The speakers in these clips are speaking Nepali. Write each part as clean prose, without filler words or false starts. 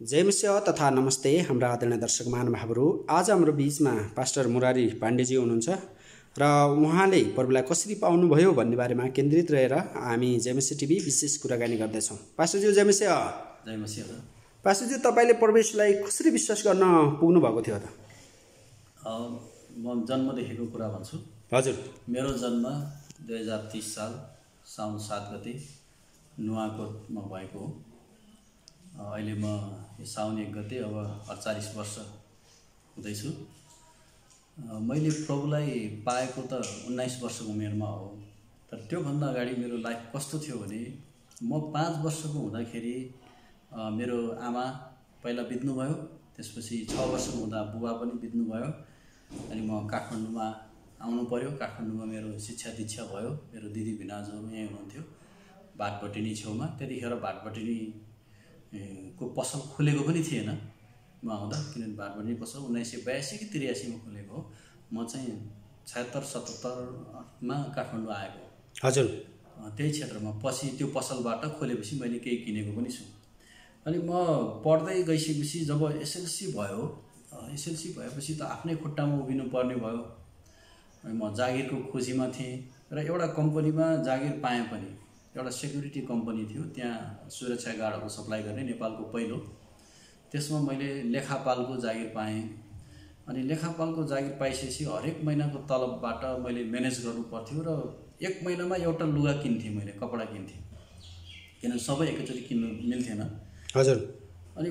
जय मसिह तथा नमस्ते हाम्रा आदरणीय दर्शक महानुभावहरू। आज हाम्रो बीचमा पास्टर मुरारी पाण्डेजी हुनुहुन्छ र उहाँले प्रभुलाई कसरी पाउनुभयो भन्ने बारेमा केन्द्रित रहेर हामी जय मसिह टिभी विशेष कुराकानी गर्दैछौँ। पास्टरज्यू जय मसिह। जय मसिह। पास्टरज्यू तपाईले परमेश्वरलाई कसरी विश्वास गर्न पुग्नु भएको थियो त? म जन्मदेखिको कुरा भन्छु। हजुर। मेरो जन्म 2030 साल साउन 7 गते नुवाकोटमा भएको हो। अहिले म साउन 1 गते अब 48 वर्ष हुँदैछु। मैले प्रभुलाई पाएको त 19 वर्षको उमेरमा हो। तर त्योभन्दा अगाडि मेरो लाइफ कस्तो थियो भने म 5 वर्षको हुँदाखेरि मेरो आमा पहिला बित्नुभयो। त्यसपछि 6 वर्षको हुँदा बुबा पनि बित्नुभयो। अनि म काठमाडौँमा आउनु पर्यो। काठमाडौँमा मेरो शिक्षा दीक्षा भयो। मेरो दिदी भिनाजुहरू यहीँ हुनुहुन्थ्यो भाटभटिनी छेउमा। त्यतिखेर भाटभटिनी को पसल खुलेको पनि थिएन म आउँदा, किनभने भाटभटिनी पसल 1982 कि 83 मा खुलेको हो। म चाहिँ 76-77 मा काठमाडौँ आएको। हजुर। त्यही क्षेत्रमा पछि त्यो पसलबाट खोलेपछि मैले केही किनेको पनि छु। अनि म पढ्दै गइसकेपछि जब एसएलसी भयो, एसएलसी भएपछि त आफ्नै खुट्टामा उभिनु पर्ने भयो। अनि म जागिरको खोजीमा थिएँ र एउटा कम्पनीमा जागिर पाएँ पनि। एउटा सेक्युरिटी कम्पनी थियो, त्यहाँ सुरक्षा गार्डहरू सप्लाई गर्ने नेपालको पहिलो। त्यसमा मैले लेखापालको जागिर पाएँ। अनि लेखापालको जागिर पाइसकेपछि हरेक महिनाको तलबबाट मैले म्यानेज गर्नु पर्थ्यो र एक महिनामा एउटा लुगा किन्थेँ, मैले कपडा किन्थेँ, किनभने सबै एकैचोटि किन्नु मिल्थेन। हजुर। अनि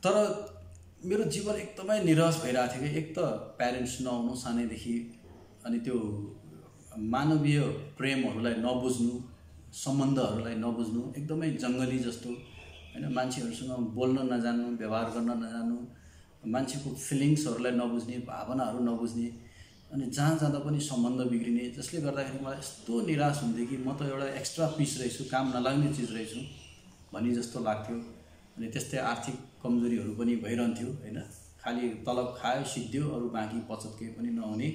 तर मेरो जीवन एकदमै निराश भइरहेको थियो कि एक त प्यारेन्ट्स नहुनु सानैदेखि, अनि त्यो मानवीय प्रेमहरूलाई नबुझ्नु, सम्बन्धहरूलाई नबुझ्नु, एकदमै जङ्गली जस्तो हैन, मान्छेहरूसँग बोल्न नजान्नु, व्यवहार गर्न नजान्नु, मान्छेको फिलिङ्सहरूलाई नबुझ्ने, भावनाहरू नबुझ्ने, अनि जहाँ जाँदा पनि सम्बन्ध बिग्रिने, जसले गर्दाखेरि मलाई यस्तो निराश हुन्थ्यो कि म त एउटा एक्स्ट्रा पिस रहेछु, काम नलाग्ने चिज रहेछु भन्ने जस्तो लाग्थ्यो। अनि त्यस्तै आर्थिक कमजोरीहरू पनि भइरहन्थ्यो हैन। खालि तलब खायो सिद्धियो, अरू बाँकी बचत केही पनि नहुने,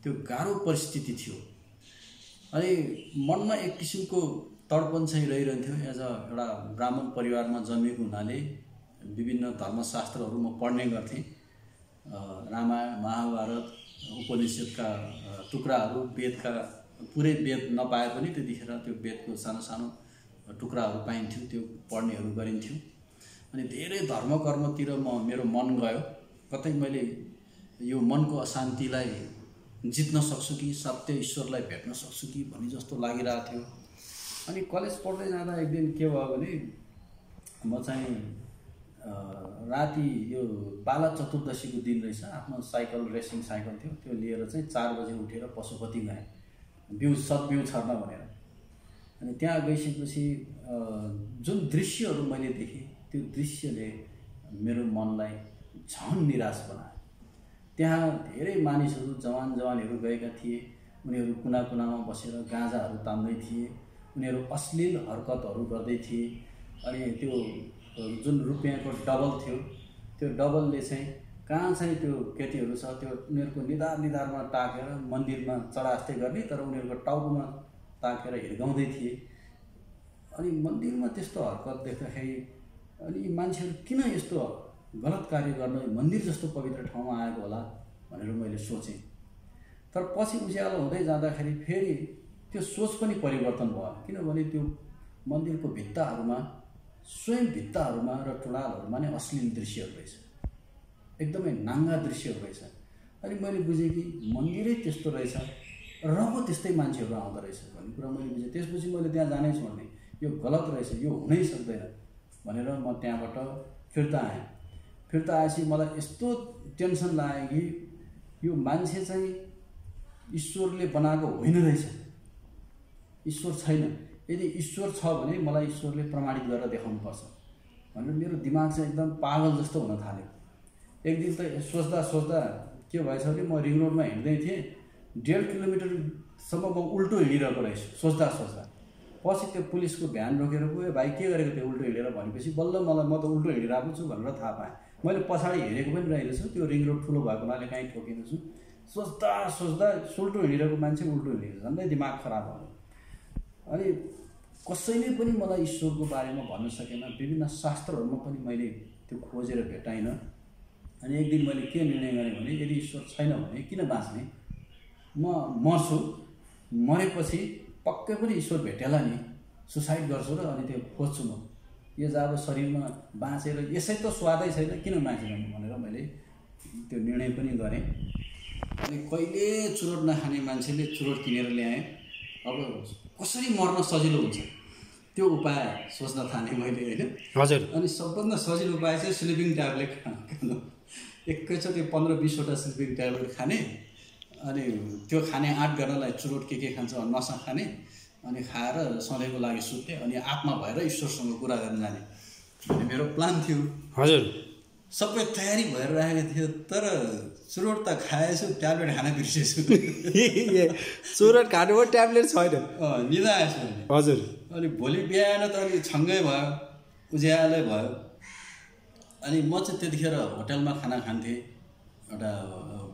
त्यो गाह्रो परिस्थिति थियो। अनि मनमा एक किसिमको तडपन चाहिँ रहिरहन्थ्यो। एज अ एउटा ब्राह्मण परिवारमा जन्मेको हुनाले विभिन्न धर्मशास्त्रहरू म पढ्ने गर्थेँ। रामायण, महाभारत, उपनिषदका टुक्राहरू, वेदका पुरै वेद नपाए पनि त्यतिखेर त्यो वेदको सानो सानो टुक्राहरू पाइन्थ्यो, त्यो पढ्नेहरू गरिन्थ्यो। अनि धेरै धर्मकर्मतिर मेरो मन गयो। कतै मैले यो मनको अशान्तिलाई जित्न सक्छु कि सत्य ईश्वरलाई भेट्न सक्छु कि भन्ने जस्तो लागिरहेको थियो। अनि कलेज पढ्दै जाँदा एक दिन के भयो भने म चाहिँ राति यो बाला चतुर्दशीको दिन रहेछ, आफ्नो साइकल, रेसिङ साइकल थियो, त्यो लिएर चाहिँ 4 बजे उठेर पशुपति गएँ सतबिउ छर्न भनेर। अनि त्यहाँ गइसकेपछि जुन दृश्यहरू मैले देखेँ त्यो दृश्यले मेरो मनलाई झन् निराश बनायो। त्यहाँ धेरै मानिसहरू, जवानहरू गएका थिए। उनीहरू कुना कुनामा बसेर गाँजाहरू तान्दै थिए। उनीहरू अश्लील हरकतहरू गर्दै थिए। अनि त्यो जुन रुपियाँको डबल थियो, त्यो डबलले चाहिँ कहाँ चाहिँ त्यो केटीहरू छ त्यो उनीहरूको निधारमा टाकेर मन्दिरमा चढास्ते गर्ने, तर उनीहरूको टाउकोमा ताकेर हिर्काउँदै थिए। अनि मन्दिरमा त्यस्तो हरकत देख्दाखेरि अनि यी मान्छेहरू किन यस्तो गलत कार्य गर्न मन्दिर जस्तो पवित्र ठाउँमा आएको होला भनेर मैले सोचेँ। तर पछि उज्यालो हुँदै जाँदाखेरि फेरि त्यो सोच पनि परिवर्तन भयो। किनभने त्यो मन्दिरको भित्ताहरूमा, स्वयं भित्ताहरूमा र टुँडालहरूमा नै अश्लील दृश्यहरू रहेछ, एकदमै नाङ्गा दृश्यहरू रहेछ। अनि मैले बुझेँ कि मन्दिरै त्यस्तो रहेछ र पो त्यस्तै मान्छेहरू आउँदो रहेछ भन्ने कुरा मैले बुझेँ। त्यसपछि मैले त्यहाँ जानै छोड्ने, यो गलत रहेछ, यो हुनै सक्दैन भनेर म त्यहाँबाट फिर्ता आएँ। फिर्ता आएपछि मलाई यस्तो टेन्सन लाग्यो कि यो मान्छे चाहिँ ईश्वरले बनाएको होइन रहेछ, ईश्वर छैन। यदि ईश्वर छ भने मलाई ईश्वरले प्रमाणित गरेर देखाउनु पर्छ भनेर मेरो दिमाग चाहिँ एकदम पागल जस्तो हुन थाल्यो। एक दिन त सोच्दा सोच्दा के भएछ भने म रिङ रोडमा हिँड्दै थिएँ, 1.5 किलोमिटरसम्म म उल्टो हिँडिरहेको रहेछु सोच्दा सोच्दा। पछि त्यो पुलिसको भ्यान रोकेर गयो, भाइ के गरेको त्यो उल्टो हिँडेर भनेपछि बल्ल मलाई म त उल्टो हिँडिरहेको छु भनेर थाहा पाएँ। मैले पछाडि हेरेको पनि रहेछु, त्यो रिङ रोड ठुलो भएको हुनाले कहीँ ठोकेको छु। सोच्दा सोच्दा उल्टो हिँडिरहेको मान्छे उल्टो हिँडेको, झन्डै दिमाग खराब भयो। अनि कसैले पनि मलाई ईश्वरको बारेमा भन्न सकेन। विभिन्न शास्त्रहरूमा पनि मैले त्यो खोजेर भेटाइनँ। अनि एक दिन मैले के निर्णय गरेँ भने यदि ईश्वर छैन भने किन बाँच्ने, म मर्छु, मरेपछि पक्कै पनि ईश्वर भेटेला नि, सुसाइड गर्छु र अनि त्यो खोज्छु म, यो जब शरीरमा बाँचेर यसै त स्वादै छैन किन बाँचिरहनु भनेर मैले त्यो निर्णय पनि गरेँ। अनि कहिले चुरोट नखाने मान्छेले चुरोट किनेर ल्याएँ। अब कसरी मर्न सजिलो हुन्छ त्यो उपाय सोच्न थालेँ मैले होइन। हजुर। अनि सबभन्दा सजिलो उपाय चाहिँ स्लिपिङ ट्याब्लेट खानु। एकैचोटि 15-20वटा स्लिपिङ ट्याब्लेट खाने, अनि त्यो खाने आँट गर्नलाई चुरोट के खान्छ नसा खाने, अनि खाएर सधैँको लागि सुत्ने, अनि आत्मा भएर ईश्वरसँग कुरा गर्न जाने भन्ने मेरो प्लान थियो। हजुर। सबै तयारी भएर राखेको थियो, तर चुरोट त खाएछु, ट्याब्लेट खान बिर्सेछु। चुरोट खानु हो, ट्याब्लेट छैन, निदाएछु। हजुर। अनि भोलि बिहान त अलि छङ्गै भयो, उज्यालै भयो। अनि म चाहिँ त्यतिखेर होटलमा खाना खान्थेँ, एउटा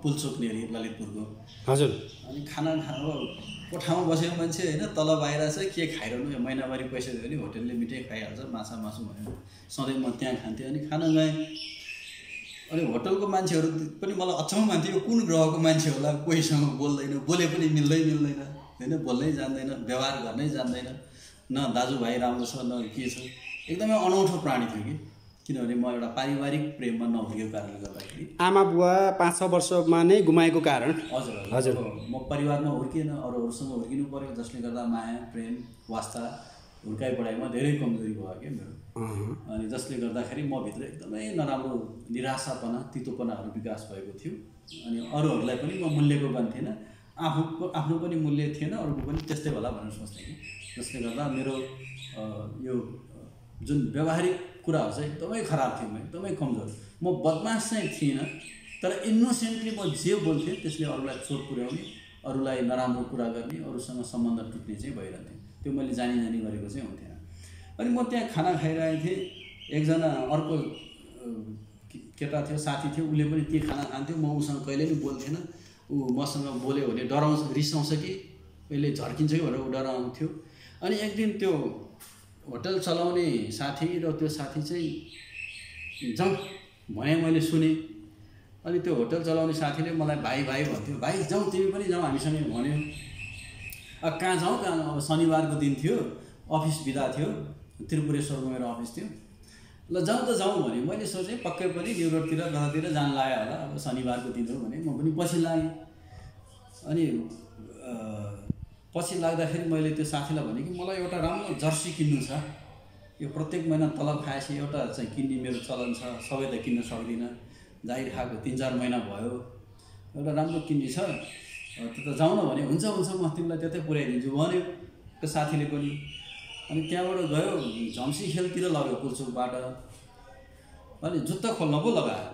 पुलचोकनेर ललितपुरको। हजुर। अनि खाना कोठामा बसेको मान्छे होइन, तल बाहिर चाहिँ के खाइरहनु, यो महिनावारी पैसा दियो भने होटलले मिठै खाइहाल्छ, माछा मासु भनेर सधैँ म त्यहाँ खान्थेँ। अनि खाना गएँ, अनि होटलको मान्छेहरू पनि मलाई अचम्म मान्थ्यो, यो कुन ग्रहको मान्छे होला, कोहीसँग बोल्दैन, बोले पनि मिल्दैन होइन, बोल्नै जान्दैन, व्यवहार गर्नै जान्दैन, न दाजुभाइ राम्रो छ न के छ, एकदमै अनौठो प्राणी थियो कि। किनभने म एउटा पारिवारिक प्रेममा नहुर्केको कारणले गर्दाखेरि, आमा बुवा 5-6 वर्षमा नै गुमाएको कारण। हजुर हजुर। म परिवारमा हुर्किएन, अरूहरूसँग हुर्किनु पर्यो, जसले गर्दा माया प्रेम वास्ता हुर्काइ पढाइमा धेरै कमजोरी भयो क्या मेरो। अनि जसले गर्दाखेरि म भित्र एकदमै नराम्रो निराशापना तितोपनाहरू विकास भएको थियो। अनि अरूहरूलाई पनि म मूल्यको गन्थेन, आफ्नो पनि मूल्य थिएन, अरूको पनि त्यस्तै होला भनेर सोच्थेँ कि। जसले गर्दा मेरो यो जुन व्यावहारिक कुराहरू चाहिँ एकदमै खराब थियो, म एकदमै कमजोर। म बदमास चाहिँ थिइनँ, तर इनोसेन्टली म जे बोल्थेँ त्यसले अरूलाई चोट पुर्याउने, अरूलाई नराम्रो कुरा गर्ने, अरूसँग सम्बन्ध टुट्ने चाहिँ भइरहन्थेँ। त्यो मैले जानी गरेको चाहिँ हुन्थेन। अनि म त्यहाँ खाना खाइरहेको थिएँ, एकजना अर्को केटा थियो, साथी थियो, उसले पनि त्यही खाना खान्थ्यो। म उसँग कहिले पनि बोल्थेन। ऊ मसँग बोल्यो भने डराउँछ, रिसाउँछ कि कहिले झर्किन्छ कि भनेर ऊ डराउँथ्यो। अनि एक दिन त्यो होटल चलाउने साथी र त्यो साथी चाहिँ जाउँ भने मैले सुनेँ। अनि त्यो होटल चलाउने साथीले मलाई भाइ भन्थ्यो, भाइ जाउँ तिमी पनि जाउँ हामीसँगै भन्यो। अब कहाँ जाउँ, अब शनिबारको दिन थियो, अफिस बिदा थियो, त्रिपुरेश्वरमा मेरो अफिस थियो। ल जाउँ त जाउँ भने मैले सोचेँ पक्कै पनि न्यु रोडतिर कतातिर जान लाग्यो होला, अब शनिबारको दिन हो भने म पनि पछि लागेँ। अनि पछि लाग्दाखेरि मैले त्यो साथीलाई भनेँ कि मलाई एउटा राम्रो जर्सी किन्नु छ, यो प्रत्येक महिना तलब खाएपछि एउटा चाहिँ किन्ने मेरो चलन छ, सबै त किन्न सक्दिनँ, जाहिर खाएको 3-4 महिना भयो, एउटा राम्रो किन्ने छ, त्यो त जाउँ न भने। हुन्छ म तिमीलाई त्यतै पुर्याइदिन्छु भन्यो त्यो साथीले पनि। अनि त्यहाँबाट गयो, झम्सी खेलतिर लग्यो पुल्चोकबाट। अनि जुत्ता खोल्न पो लगायो,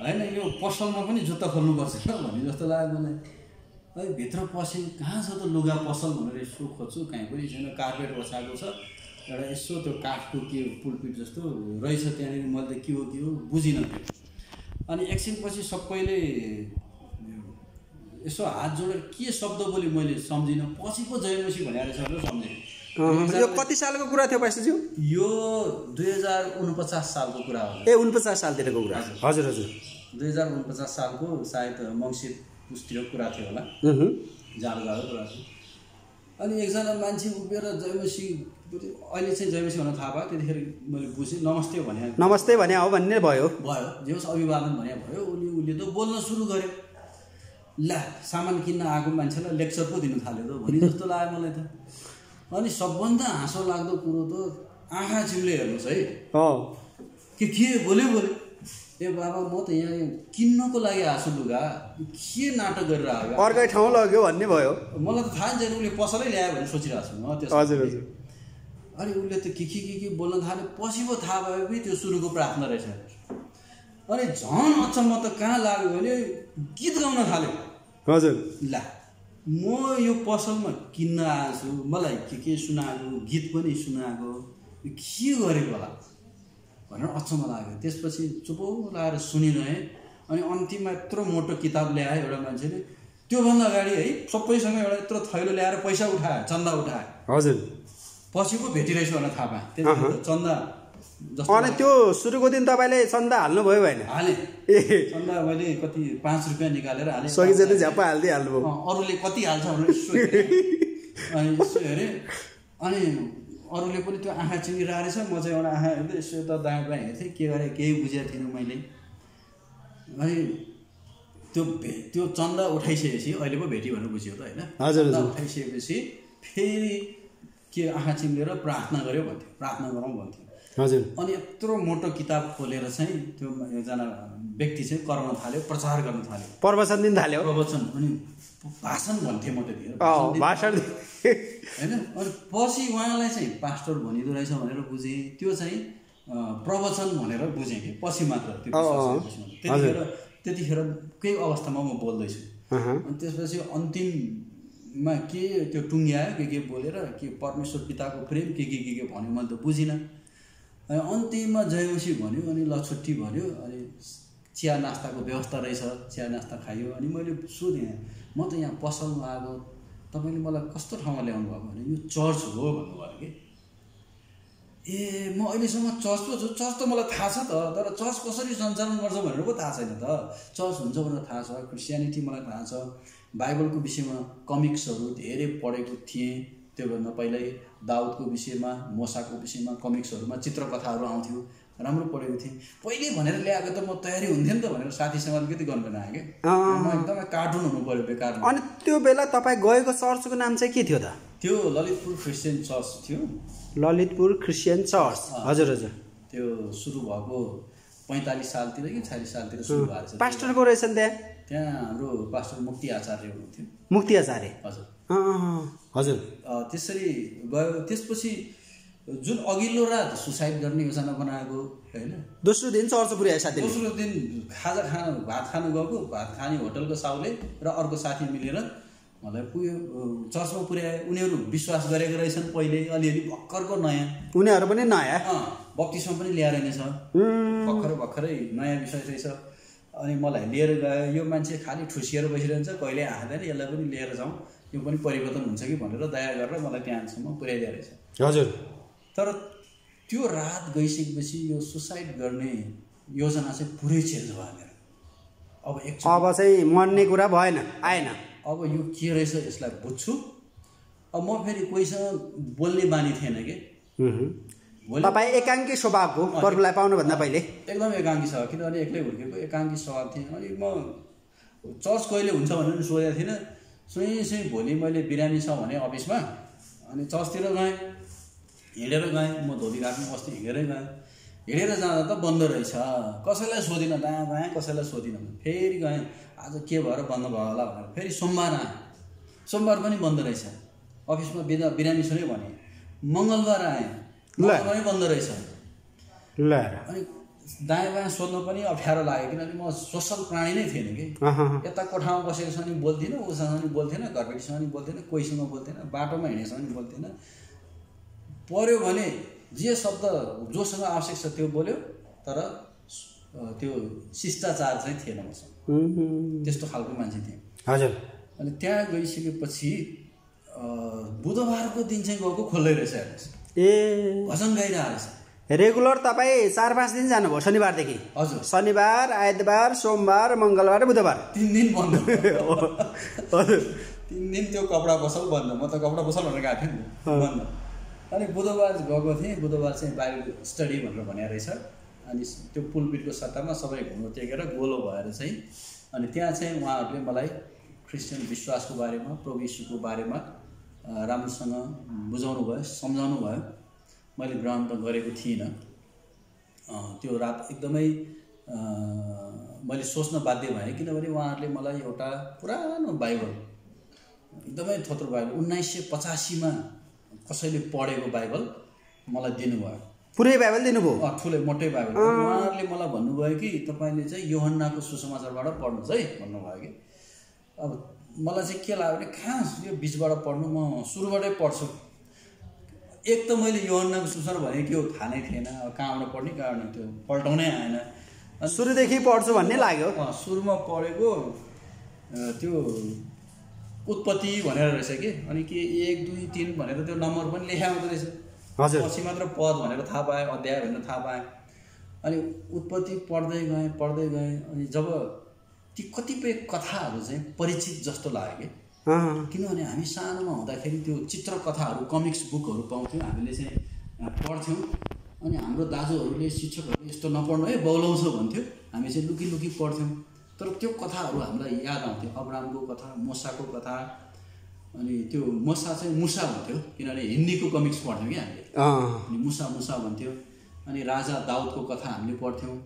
होइन यो पसलमा पनि जुत्ता खोल्नुपर्छ भन्ने जस्तो लाग्यो मलाई। है भित्र पसेँ, कहाँ छ त लुगा पसल भनेर यसो खोज्छु, कहीँ पनि छैन, कार्पेट बसाएको छ, एउटा यसो त्यो काठको के पुलपिट जस्तो रहेछ त्यहाँनिर, मैले त के हो बुझिनँ त्यो। अनि एकछिनपछि सबैले यसो हात जोडेर के शब्द बोल्यो मैले सम्झिनँ, पछि पो जयमसी भनेर रहेछ सम्झेँ। यो कति सालको कुरा थियो पास्टरज्यू? यो 2049 सालको कुरा हो। 49 सालतिरको कुरा? हजुर हजुर। 2049 सालको सायद मङ्सिर पुसतिर कुरा थियो होला, जाडो कुरा थियो। अनि एकजना मान्छे उभिएर जयमसी, अहिले चाहिँ जयमसी भन्न थाहा भयो, त्यतिखेर मैले बुझेँ नमस्ते भने हो भन्ने भयो जे होस् अभिवादन भने भयो। उसले त बोल्न सुरु गर्यो, ला सामान किन्न आएको मान्छेलाई लेक्चर पो दिनु थाल्यो त भनी जस्तो लाग्यो मलाई त। अनि सबभन्दा हाँसो लाग्दो कुरो त आँखा चिम्ले हेर्नुहोस् है, के बोल्यो ए बाबा म त यहाँ किन्नको लागि आएको लुगा, के नाटक गरेर आयो, अर्कै ठाउँ लग्यो भन्ने भयो। मलाई त थाहा छैन, उसले पसलै ल्यायो भने सोचिरहेको छु म त्यसो। हजुर। अनि उसले त के बोल्न थाल्यो, पछि पो थाहा भयो कि त्यो सुरुको प्रार्थना रहेछ। अनि झन् अचम्म त कहाँ लाग्यो भने गीत गाउन थाल्यो। हजुर। ला म यो पसलमा किन्न आएको छु, मलाई के सुनाएको, गीत पनि सुनाएको, के गरेको होला भनेर अचम्म लाग्यो। त्यसपछि चुपो लगाएर सुनिरहेँ। अनि अन्तिममा यत्रो मोटो किताब ल्यायो एउटा मान्छेले, त्योभन्दा अगाडि है सबैसँग एउटा यत्रो थैलो ल्याएर पैसा उठायो, चन्दा उठायो। हजुर। पछि पो भेटिरहेछु भनेर थाहा पाएँ। त्यति चन्दा जस्तो अनि त्यो सुरुको दिन तपाईँले चन्दा हाल्नुभयो भएन? हालेँ। चन्दा मैले कति 5 रुपियाँ निकालेर हालेँ। सकी जति झ्याप्पा हाल्नुभयो। अरूले कति हाल्छ भनेर यसो हेरेँ। अनि यसो हेरेँ अनि अरूले पनि त्यो आँखा चिमिरहेको रहेछ। म चाहिँ एउटा आँखा हेर्दै यसो त दायाँ बायाँ हेर्थेँ, के गरेँ केही बुझेको थिइनँ मैले। अनि त्यो चन्दा उठाइसकेपछि अहिले पो भेट्यो भनेर बुझ्यो त होइन। चन्दा उठाइसकेपछि फेरि के आँखा चिम्लेर प्रार्थना गर्यो भन्थ्यो, प्रार्थना गरौँ भन्थ्यो। हजुर। अनि यत्रो मोटो किताब खोलेर चाहिँ त्यो एकजना व्यक्ति चाहिँ कराउन थाल्यो, प्रचार गर्न थाल्यो, प्रवचन दिन थाल्यो। प्रवचन अनि भाषण भन्थेँ म त्यतिखेर, भाषण होइन। अनि पछि उहाँलाई चाहिँ पास्टर भनिँदो रहेछ भनेर बुझेँ, त्यो चाहिँ प्रवचन भनेर बुझेँ कि पछि मात्र त्यो त्यतिखेर केही अवस्थामा म बोल्दैछु। अनि त्यसपछि अन्तिममा के त्यो टुङ्ग्यायो, के बोलेर के परमेश्वर पिताको प्रेम के भन्यो मैले त बुझिनँ। अनि अन्तिममा जयमसी भन्यो, अनि ल छुट्टी भन्यो। अनि चिया नास्ताको व्यवस्था रहेछ, चिया नास्ता खायो। अनि मैले सोधेँ, म त यहाँ पसलमा आएको, तपाईँले मलाई कस्तो ठाउँमा ल्याउनु भयो भने यो चर्च हो भन्नुभयो कि। ए म अहिलेसम्म चर्च पो छु, चर्च त मलाई थाहा छ त, तर चर्च कसरी सञ्चालन गर्छ भनेर पो थाहा छैन त। चर्च हुन्छ भनेर थाहा छ, क्रिस्चियनिटी मलाई थाहा छ, बाइबलको विषयमा कमिक्सहरू धेरै पढेको थिएँ। त्योभन्दा पहिल्यै दाउदको विषयमा, मोसाको विषयमा कमिक्सहरूमा चित्रकथाहरू आउँथ्यो, राम्रो पढेको थिएँ। पहिले भनेर ल्याएको त म तयारी हुन्थेँ नि त भनेर साथीसँग अलिकति गर्नु आएँ कि म एकदमै कार्टुन हुनु पऱ्यो बेकार। अनि त्यो बेला तपाईँ गएको चर्चको नाम चाहिँ के थियो त? त्यो ललितपुर क्रिस्चियन चर्च थियो। Lalitpur Christian church. हजुर हजुर। त्यो सुरु भएको 45 सालतिर कि 46 सालतिर सुरु भएको छ। पास्टरको रहेछ नि त्यहाँ हाम्रो पास्टर मुक्ति आचार्य हुनुहुन्थ्यो। मुक्ति आचार्य? हजुर हजुर। त्यसरी गयो। त्यसपछि जुन अघिल्लो रात सुसाइड गर्ने योजना बनाएको होइन, दोस्रो दिन चर्च पुर्यायो साथी। दोस्रो दिन खाजा खान भात खानु गएको, भात खाने होटलको साउले र अर्को साथी मिलेर मलाई पुग्यो चर्चमा पुर्याए। उनीहरू विश्वास गरेको रहेछन् पहिले, अलिअलि भर्खरको नयाँ, उनीहरू पनि नयाँ बक्तिसम्म पनि ल्याएर नै छ, भर्खरै नयाँ विश्वास रहेछ। अनि मलाई लिएर गयो। यो मान्छे खालि ठुसिएर बसिरहन्छ, कहिले आँदैन, यसलाई पनि लिएर जाउँ, यो पनि परिवर्तन हुन्छ कि भनेर दया गरेर मलाई त्यहाँसम्म पुर्याइदिएको रहेछ। हजुर। तर त्यो रात गइसकेपछि यो सुसाइड गर्ने योजना चाहिँ पुरै चेन्ज भयो मेरो। अब चाहिँ मर्ने कुरा भएन, आएन। अब यो के रहेछ यसलाई बुझ्छु। अब म फेरि कोहीसँग बोल्ने बानी थिएन कि। तपाईँ एकाङ्की स्वभावको, प्रभुलाई पाउनुभन्दा पहिले एकदम एकाङ्की छ, किनभने एक्लै हुर्केको एकाङ्की स्वभाव थिएँ। अनि म चर्च कहिले हुन्छ भनेर पनि सोधेको थिइनँ। सुई भोलि मैले बिरामी छ भने अफिसमा, अनि चर्चतिर गएँ, हिँडेर गएँ। म धोबीघाटमा बस्ती हिँडेरै गएँ। हिँडेर जाँदा त बन्द रहेछ, कसैलाई सोधिनँ, दायाँ बायाँ कसैलाई सोधिनँ। फेरि गएँ, आज के भएर बन्द भयो होला भनेर। फेरि सोमबार आएँ, सोमबार पनि बन्द रहेछ, अफिसमा बिरामी छु नै भने। मङ्गलबार आएँ, मङ्गलबार पनि बन्द रहेछ। अनि दायाँ बायाँ सोध्न पनि अप्ठ्यारो लाग्यो, किनभने म सोसल प्राणी नै थिएन कि। यता कोठामा बसेकोसँग नि बोल्थिनँ, उसँग नि बोल्थेन, घरबेटीसँग नि बोल्थेन, कोहीसँग बोल्थेन, बाटोमा हिँडेसँग नि बोल्थेन। पऱ्यो भने जे शब्द जोसँग आवश्यक छ त्यो बोल्यो, तर त्यो शिष्टाचार चाहिँ थिएन मसँग। त्यस्तो खालको मान्छे थिएँ। हजुर। अनि त्यहाँ गइसकेपछि बुधबारको दिन चाहिँ गएको खोल्दै रहेछ हेर्नुहोस्, भजन गाइरहेको रहेछ। रेगुलर तपाईँ 4-5 दिन जानुभयो शनिबारदेखि? हजुर। शनिबार, आइतबार, सोमबार, मङ्गलबार, बुधबार 3 दिन बन्द। 3 दिन त्यो कपडा पसल बन्द। म त कपडा पसल भनेर गएको थिएँ नि, बन्द। अनि बुधबार गएको थिएँ। बुधबार चाहिँ बाइबल स्टडी भनेर भनेको रहेछ। अनि त्यो पुलपिटको सट्टामा सबै घुम्नु टेकेर गोलो भएर चाहिँ, अनि त्यहाँ चाहिँ उहाँहरूले मलाई क्रिस्चियन विश्वासको बारेमा, प्रभु यीशुको बारेमा राम्रोसँग बुझाउनु भयो, सम्झाउनु भयो। मैले ग्रहण त गरेको थिइनँ। त्यो रात एकदमै मैले सोच्न बाध्य भएँ, किनभने उहाँहरूले मलाई एउटा पुरानो बाइबल, एकदमै थोत्रो बाइबल, 1985मा कसैले पढेको बाइबल मलाई दिनुभयो। पुरै बाइबल दिनुभयो? ठुलै मोटै बाइबल। उहाँहरूले मलाई भन्नुभयो कि तपाईँले चाहिँ यूहन्नाको सुसमाचारबाट पढ्नुहोस् है भन्नुभयो कि। अब मलाई चाहिँ के लाग्यो भने कहाँ यो बिचबाट पढ्नु, म सुरुबाटै पढ्छु। एक त मैले यूहन्नाको सुसमाचार भनेको के हो थाहा नै थिएन, कहाँबाट पढ्ने कहाँबाट त्यो पल्टाउनै आएन। सुरुदेखि पढ्छु भन्ने लाग्यो। सुरुमा पढेको त्यो उत्पत्ति भनेर रहेछ कि, अनि के 1 2 3 भनेर त्यो नम्बर पनि लेखा हुँदो रहेछ। हजुर। पछि मात्र पद भनेर थाहा पाएँ, अध्याय भनेर थाहा पाएँ। अनि उत्पत्ति पढ्दै गएँ अनि जब ती कतिपय कथाहरू चाहिँ परिचित जस्तो लाग्यो कि, किनभने हामी सानोमा हुँदाखेरि त्यो चित्रकथाहरू कमिक्स बुकहरू पाउँथ्यौँ, हामीले चाहिँ पढ्थ्यौँ। अनि हाम्रो दाजुहरूले शिक्षकहरूले यस्तो नपढ्नु है बौलाउँछ भन्थ्यो, हामी चाहिँ लुकी लुकी पढ्थ्यौँ। तर त्यो कथाहरू हामीलाई याद आउँथ्यो, अब्रामको कथा, मूसाको कथा। अनि त्यो मूसा चाहिँ मुसा भन्थ्यो, किनभने हिन्दीको कमिक्स पढ्थ्यौँ कि हामीले, अनि मुसा भन्थ्यो। अनि राजा दाउदको कथा हामीले पढ्थ्यौँ।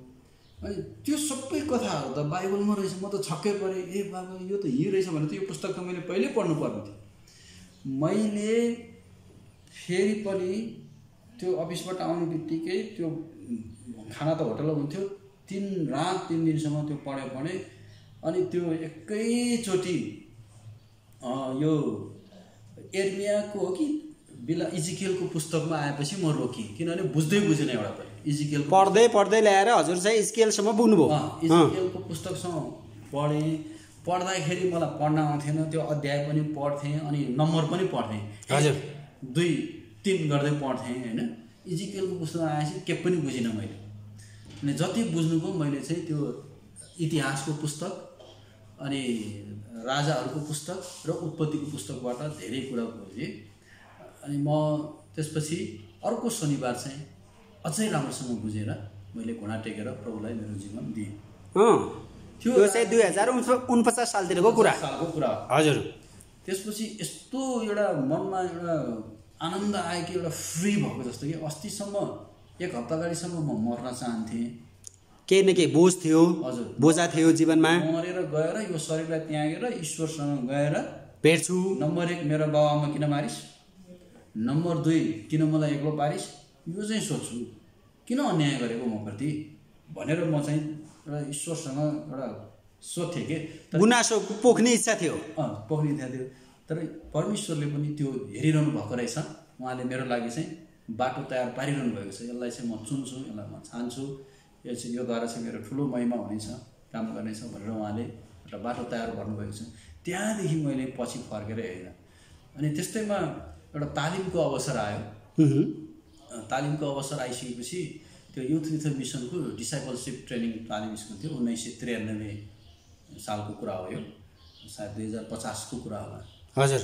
अनि त्यो सबै कथाहरू त बाइबलमा रहेछ। म त छक्कै परेँ, ए बाबा यो त यही रहेछ भने त यो पुस्तक त मैले पहिल्यै पढ्नु पर्ने थियो। मैले फेरि पनि त्यो अफिसबाट आउने बित्तिकै त्यो खाना त होटलमा हुन्थ्यो, 3 रात 3 दिनसम्म त्यो पढेँ। अनि त्यो एकैचोटि यो एर्मियाको हो कि इजिकियलको पुस्तकमा आएपछि म रोकेँ, किनभने बुझेन एउटा पनि। इजिकियल पढ्दै ल्याएर हजुर चाहिँ इजिकियलसम्म पुग्नुभयो। इजिकियलको पुस्तकसँग पढ्दाखेरि मलाई पढ्न आउँथेन, त्यो अध्याय पनि पढ्थेँ अनि नम्बर पनि पढ्थेँ। हजुर। 2 3 गर्दै पढ्थेँ होइन। इजिकियलको पुस्तकमा आएपछि के पनि बुझिनँ मैले। अनि जति बुझ्नुको मैले चाहिँ त्यो इतिहासको पुस्तक अनि राजाहरूको पुस्तक र उत्पत्तिको पुस्तकबाट धेरै कुरा बुझेँ। अनि म त्यसपछि अर्को शनिबार चाहिँ अझै राम्रोसँग बुझेर मैले घुँडा टेकेर प्रभुलाई मेरो जीवन दिएँ। त्यो चाहिँ 2049 सालतिरको कुरा हो। हजुर। त्यसपछि यस्तो एउटा मनमा एउटा आनन्द आयो कि एउटा फ्री भएको जस्तो कि अस्तिसम्म 1 हप्ता अगाडिसम्म म मर्न चाहन्थेँ। केही न केही बोझ थियो, हजुर, बोझा थियो जीवनमा। मरेर गएर यो शरीरलाई त्यागेर ईश्वरसँग गएर भेट्छु। नम्बर 1 मेरो बाबाआमा किन मारिस्, नम्बर 2 किन मलाई एक्लो पारिस्, यो चाहिँ सोध्छु, किन अन्याय गरेको म प्रति भनेर म चाहिँ एउटा ईश्वरसँग एउटा सोध्थेँ कि। गुनासो पोख्ने इच्छा थियो। पोख्ने इच्छा थियो। तर परमेश्वरले पनि त्यो हेरिरहनु भएको रहेछ। उहाँले मेरो लागि चाहिँ बाटो तयार पारिरहनु भएको छ। यसलाई चाहिँ म चुन्छु, यसलाई म छान्छु, योद्वारा चाहिँ मेरो ठुलो महिमा हुनेछ, काम गर्नेछ भनेर उहाँले एउटा बाटो तयार गर्नुभएको छ। त्यहाँदेखि मैले पछि फर्केर हेरेँ। अनि त्यस्तैमा एउटा तालिमको अवसर आयो। तालिमको अवसर आइसकेपछि त्यो युथ मिसनको डिसाइपलसिप ट्रेनिङ तालिम स्कुल थियो। 1993 सालको कुरा हो यो, सायद 2050 को कुरा होला। हजुर।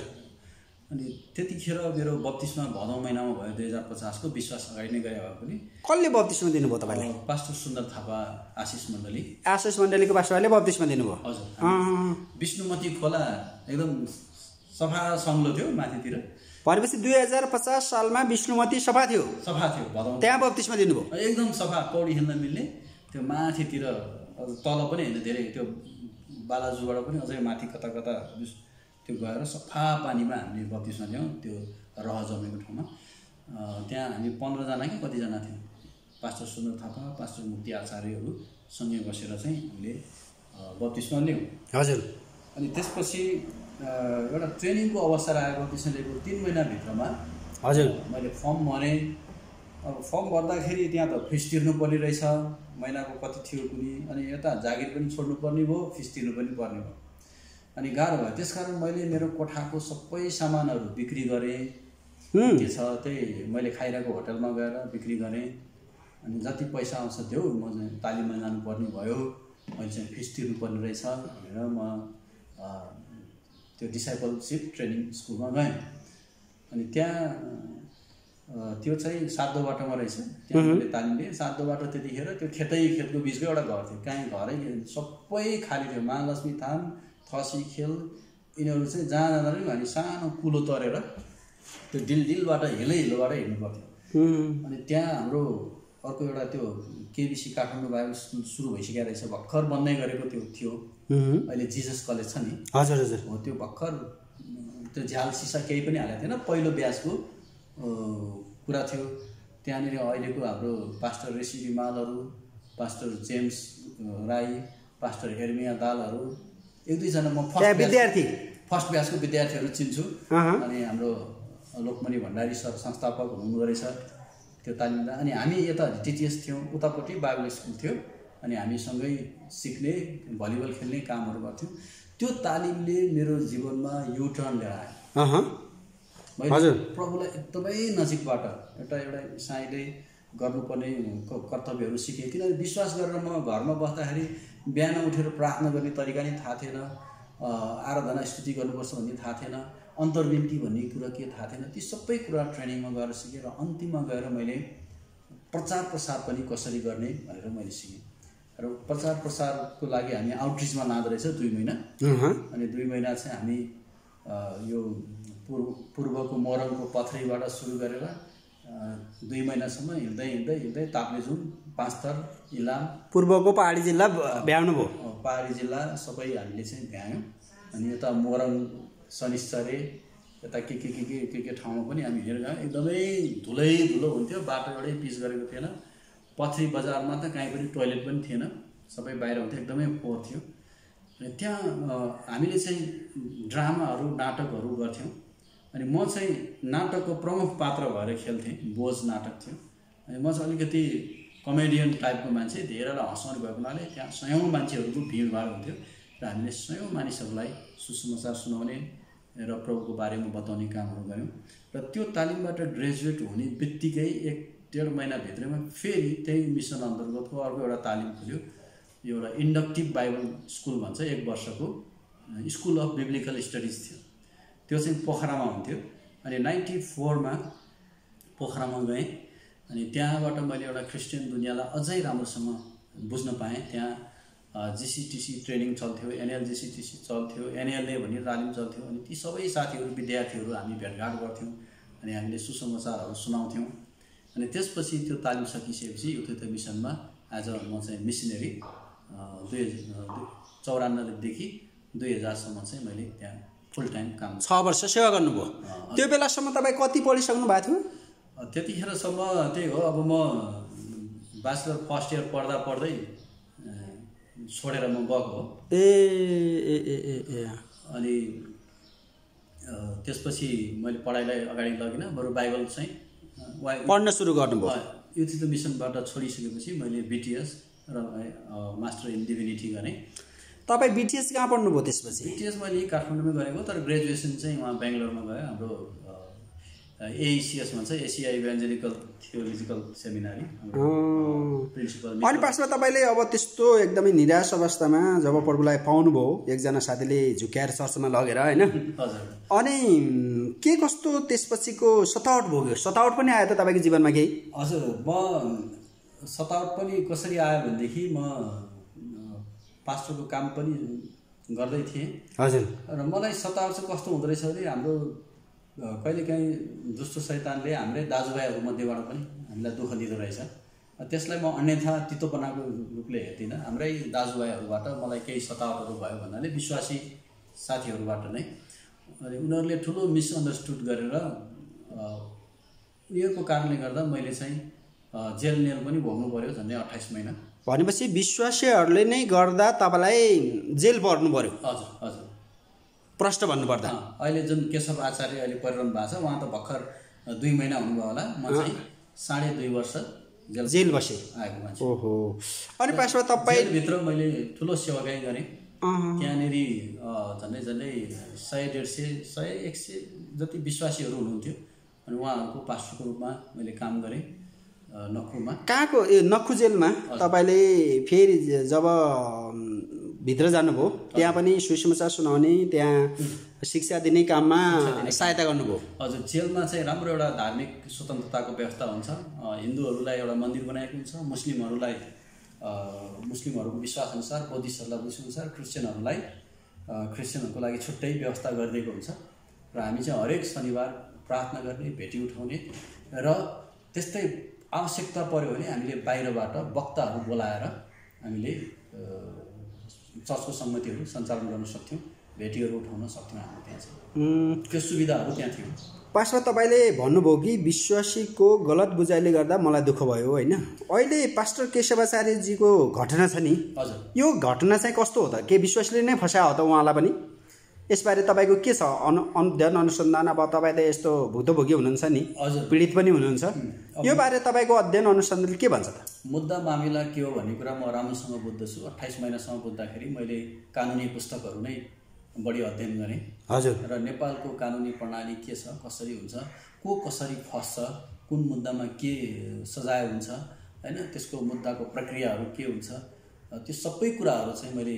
अनि त्यतिखेर मेरो बत्तिसमा भदौ महिनामा भयो 2050 को। विश्वास अगाडि नै गए भए पनि। कसले बत्तिसमा दिनुभयो तपाईँलाई? पास्टर सुन्दर थापा आशिष मण्डलीको पास्टरले बत्तिसमा दिनुभयो। हजुर। विष्णुमती खोला एकदम सफा सङ्लो थियो माथितिर। भनेपछि 2050 सालमा विष्णुमती सफा थियो भदौ, त्यहाँ बत्तिसमा दिनुभयो। एकदम सफा, पौडी खेल्न मिल्ने। त्यो माथितिर तल पनि होइन, धेरै त्यो बालाजुबाट पनि अझै माथि कता त्यो गएर सफा पानीमा हामीले बत्तिसमा ल्याउँ, त्यो रह जमेको ठाउँमा। त्यहाँ हामी 15 जना कि कतिजना थियौँ। पास्टर सुन्दर थापा, पास्टर मुक्ति आचार्यहरू सँगै बसेर चाहिँ हामीले बत्तिसमा ल्याउँ। हजुर। अनि त्यसपछि एउटा ट्रेनिङको अवसर आएको। त्यसमा लिएको 3 महिनाभित्रमा हजुर मैले फर्म भरेँ। अब फर्म भर्दाखेरि त्यहाँ त फिस तिर्नु पर्ने रहेछ, महिनाको कति थियो कुनै। अनि यता जागिर पनि छोड्नु पर्ने भयो, फिस तिर्नु पनि पर्ने भयो। अनि गाह्रो भयो। त्यसकारण मैले मेरो कोठाको सबै सामानहरू बिक्री गरेँ। के छ त्यही मैले खाइरहेको होटलमा गएर बिक्री गरेँ। अनि जति पैसा आउँछ त्यो म चाहिँ तालिममा जानुपर्ने भयो। मैले चाहिँ फिस तिर्नुपर्ने रहेछ भनेर म त्यो डिसाइपलसिप ट्रेनिङ स्कुलमा गएँ। अनि त्यहाँ त्यो चाहिँ 7 बाटोमा रहेछ। त्यहाँ मैले तालिम लिएँ। 7 बाटो त्यतिखेर त्यो खेतको बिचको एउटा घर थियो। कहीँ घरै सबै खाली थियो। महालक्ष्मी थान, थसी खेल, यिनीहरू चाहिँ जहाँ जाँदा पनि हामी सानो कुलो तरेर त्यो डिलबाट हिलोबाट हिँड्नु पर्थ्यो। अनि त्यहाँ हाम्रो अर्को एउटा त्यो केबिसी काठमाडौँ बाइबल स्कुल सुरु भइसकेको रहेछ, भर्खर बन्दै गरेको त्यो थियो। अहिले जिजस कलेज छ नि। हजुर हजुर। हो, त्यो भर्खर त्यो झ्याल सिसा केही पनि हालेको थिएन, पहिलो ब्याचको कुरा थियो। त्यहाँनिर अहिलेको हाम्रो पास्टर ऋषि रिमालहरू, पास्टर जेम्स राई, पास्टर हेर्मिया दालहरू, 1-2 जना म फर्स्ट ब्याचको विद्यार्थीहरू चिन्छु। अनि हाम्रो लोकमणि भण्डारी सर संस्थापक हुनुहुँदो रहेछ त्यो तालिममा। अनि हामी यता टिटिएस थियौँ, उतापट्टि बाइबल स्कुल थियो। अनि हामी सँगै सिक्ने, भलिबल खेल्ने कामहरू गर्थ्यौँ। त्यो तालिमले मेरो जीवनमा युटर्न ल्याएर आयो। मैले हजुर प्रभुलाई एकदमै नजिकबाट एउटा साईले गर्नुपर्ने कर्तव्यहरू सिकेँ। किनभने विश्वास गरेर म घरमा बस्दाखेरि बिहान उठेर प्रार्थना गर्ने तरिका नै थाहा थिएन, आराधना स्तुति गर्नुपर्छ भन्ने थाहा थिएन, अन्तर्निम्ति भन्ने कुरा के थाहा थिएन। ती सबै कुरा ट्रेनिङमा गएर सिकेँ र अन्तिममा गएर मैले प्रचार प्रसार पनि कसरी गर्ने भनेर मैले सिकेँ। र प्रचार प्रसारको लागि हामी आउटरिचमा लाँदो रहेछ 2 महिना। अनि 2 महिना चाहिँ हामी यो पूर्वको मोरङको पथरीबाट सुरु गरेर 2 महिनासम्म हिँड्दै ताप्लेजुङ, पाँचथर, इलाम, पूर्वको पहाडी जिल्ला भ्याउनु भयो। पहाडी जिल्ला सबै हामीले चाहिँ भ्यायौँ। अनि यता मोरङ, शनिश्चरे, यता के ठाउँमा पनि हामी हिँडेर गयौँ। एकदमै धुलो हुन्थ्यो, बाटो एउटै पिच गरेको थिएन। पथरी बजारमा त कहीँ पनि टोइलेट पनि थिएन, सबै बाहिर हुन्थ्यो, एकदमै फोहोर थियो। अनि त्यहाँ हामीले चाहिँ ड्रामाहरू, नाटकहरू गर्थ्यौँ। अनि म चाहिँ नाटकको प्रमुख पात्र भएर खेल्थेँ। बोझ नाटक थियो। अनि म चाहिँ अलिकति कमेडियन टाइपको मान्छे, धेरैलाई हँसाउने भएको हुनाले त्यहाँ सयौँ मान्छेहरूको भिडभाड हुन्थ्यो र हामीले सयौँ मानिसहरूलाई सुसमाचार सुनाउने र प्रभुको बारेमा बताउने कामहरू गऱ्यौँ। र त्यो तालिमबाट ग्रेजुएट हुने बित्तिकै 1-1.5 महिनाभित्रमा फेरि त्यही मिसन अन्तर्गतको अर्को एउटा तालिम खुल्यो। यो एउटा इन्डक्टिभ बाइबल स्कुल भन्छ, 1 वर्षको स्कुल अफ बिब्लिकल स्टडिज थियो। त्यो चाहिँ पोखरामा हुन्थ्यो। अनि 94मा पोखरामा गएँ। अनि त्यहाँबाट मैले एउटा क्रिस्चियन दुनियाँलाई अझै राम्रोसँग बुझ्न पाएँ। त्यहाँ GCTC ट्रेनिङ चल्थ्यो, NLGCTC चल्थ्यो, NLA भन्ने तालिम चल्थ्यो। अनि ती सबै साथीहरू, विद्यार्थीहरू हामी भेटघाट गर्थ्यौँ अनि हामीले सुसमाचारहरू सुनाउँथ्यौँ। अनि त्यसपछि त्यो तालिम सकिसकेपछि युथ मिसनमा आज म चाहिँ मिसनरी 1994 देखि 2000सम्म चाहिँ मैले त्यहाँ फुल टाइम काम 6 वर्ष सेवा गर्नुभयो। त्यो बेलासम्म तपाईँ कति पढिसक्नु भएको थियो? त्यतिखेरसम्म त्यही हो। अब म ब्याचलर फर्स्ट इयर पढ्दै छोडेर म गएको हो। अनि त्यसपछि मैले पढाइलाई अगाडि लगिनँ, बरु बाइबल चाहिँ पढ्न सुरु गर्नुभयो। युथ मिसनबाट छोडिसकेपछि मैले BTS र मास्टर इन डिभिनिटी गरेँ। तपाईँ BTS कहाँ पढ्नुभयो त्यसपछि? BTS मैले काठमाडौँमै गरेको, तर ग्रेजुएसन चाहिँ उहाँ बेङ्गलोरमा गयो। हाम्रो AECS भन्छ, एसिया इभान्जेलिकल थियोलोजिकल सेमिनारी, प्रिन्सिपल। अनि पासमा तपाईँले अब त्यस्तो एकदमै निराश अवस्थामा जब प्रभुलाई पाउनुभयो, एकजना साथीले झुक्याएर चर्चमा लगेर, होइन? हजुर। अनि के कस्तो त्यसपछिको सतावट भोग्यो? सतावट पनि आयो त तपाईँको जीवनमा केही? हजुर, म सतावट पनि कसरी आयो भनेदेखि म पास्टरको काम पनि गर्दै थिएँ। हजुर। र मलाई सतावट चाहिँ कस्तो हुँदो रहेछ भने हाम्रो कहिलेकाहीँ दुष्ट शैतानले हाम्रै दाजुभाइहरूमध्येबाट पनि हामीलाई दुःख दिँदो रहेछ। त्यसलाई म अन्यथा तितोपनाको रूपले हेर्दिनँ। हाम्रै दाजुभाइहरूबाट मलाई केही सतावटहरू भयो भन्नाले विश्वासी साथीहरूबाट नै। अनि उनीहरूले ठुलो मिसअन्डरस्टुड गरेर उनीहरूको कारणले गर्दा मैले चाहिँ जेल नेल पनि भोग्नु पऱ्यो, झन्डै 28 महिना। भनेपछि विश्वासीहरूले नै गर्दा तपाईँलाई जेल पर्नु पर्यो? हजुर हजुर। प्रश्न भन्नुपर्दा अहिले जुन केशव आचार्य अहिले परिरहनु भएको छ, उहाँ त भर्खर 2 महिना हुनुभयो होला। म चाहिँ 2.5 वर्ष जेल बसेँ आएको मान्छे। ओहो। अनि पासमा तपाईँ भित्र मैले ठुलो सेवाकाई गरेँ। त्यहाँनिर झन्डै 100-150 जति विश्वासीहरू हुनुहुन्थ्यो। अनि उहाँहरूको पास्टरको रूपमा मैले काम गरेँ नक्खुमा। कहाँको? नक्खु जेलमा तपाईँले फेरि जब भित्र जानुभयो त्यहाँ पनि सुसमाचार सुनाउने, त्यहाँ शिक्षा दिने काममा सहायता गर्नुभयो? हजुर। जेलमा चाहिँ राम्रो एउटा धार्मिक स्वतन्त्रताको व्यवस्था हुन्छ। हिन्दूहरूलाई एउटा मन्दिर बनाएको हुन्छ, मुस्लिमहरूको विश्वासअनुसार, बौद्धिस्टहरूलाई बुझ्नुअनुसार, क्रिस्चियनहरूको लागि छुट्टै व्यवस्था गरिदिएको हुन्छ। र हामी चाहिँ हरेक शनिबार प्रार्थना गर्ने, भेटी उठाउने, र त्यस्तै आवश्यकता पर्यो भने हामीले बाहिरबाट वक्ताहरू बोलाएर हामीले चर्चको सङ्गतिहरू सञ्चालन गर्न सक्थ्यौँ, भेटीहरू उठाउन सक्थ्यौँ। हाम्रो त्यहाँ चाहिँ त्यो सुविधाहरू त्यहाँ थियो। पासमा तपाईँले भन्नुभयो कि विश्वासीको गलत बुझाइले गर्दा मलाई दुःख भयो, होइन? अहिले पास्टर केशवाचार्यजीको घटना छ नि, हजुर, यो घटना चाहिँ कस्तो हो त? के विश्वासले नै फसायो हो त उहाँलाई पनि? यसबारे तपाईँको के छ अध्ययन अनुसन्धान? अब तपाईँ त यस्तो भुक्तभोगी हुनुहुन्छ नि, हजुर, पीडित पनि हुनुहुन्छ। यो बारे तपाईँको अध्ययन अनुसन्धानले के भन्छ त? मुद्दा मामिला के हो भन्ने कुरा म राम्रोसँग बुझ्दछु। 28 महिनासम्म बुझ्दाखेरि मैले कानुनी पुस्तकहरू नै बढी अध्ययन गरेँ। हजुर। र नेपालको कानुनी प्रणाली के छ, कसरी हुन्छ, को कसरी फस्छ, कुन मुद्दामा के सजाय हुन्छ हैन, त्यसको मुद्दाको प्रक्रियाहरू के हुन्छ, त्यो सबै कुराहरू चाहिँ मैले